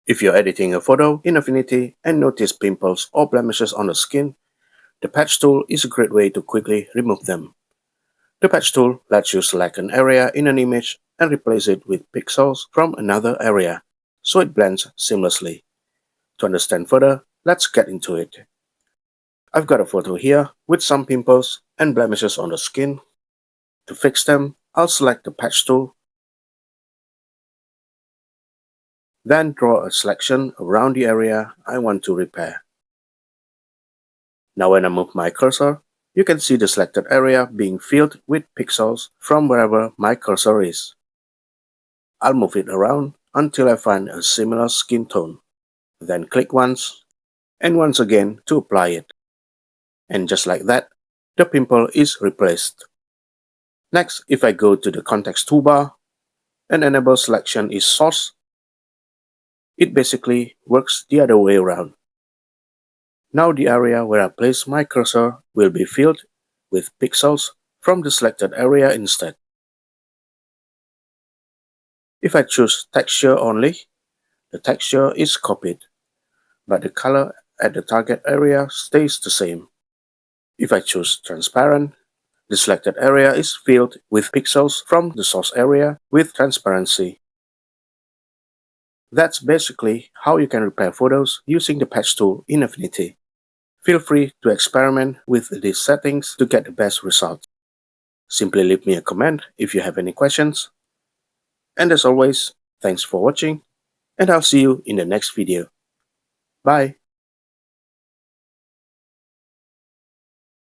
If you're editing a photo in Affinity and notice pimples or blemishes on the skin, the patch tool is a great way to quickly remove them. The patch tool lets you select an area in an image and replace it with pixels from another area, so it blends seamlessly. To understand further, let's get into it. I've got a photo here with some pimples and blemishes on the skin. To fix them, I'll select the patch tool, then draw a selection around the area I want to repair. Now when I move my cursor, you can see the selected area being filled with pixels from wherever my cursor is. I'll move it around until I find a similar skin tone. Then click once, and once again to apply it. And just like that, the pimple is replaced. Next, if I go to the context toolbar and enable selection is source, it basically works the other way around. Now the area where I place my cursor will be filled with pixels from the selected area instead. If I choose texture only, the texture is copied, but the color at the target area stays the same. If I choose transparent, the selected area is filled with pixels from the source area with transparency. That's basically how you can repair photos using the patch tool in Affinity. Feel free to experiment with these settings to get the best results. Simply leave me a comment if you have any questions. And as always, thanks for watching, and I'll see you in the next video. Bye!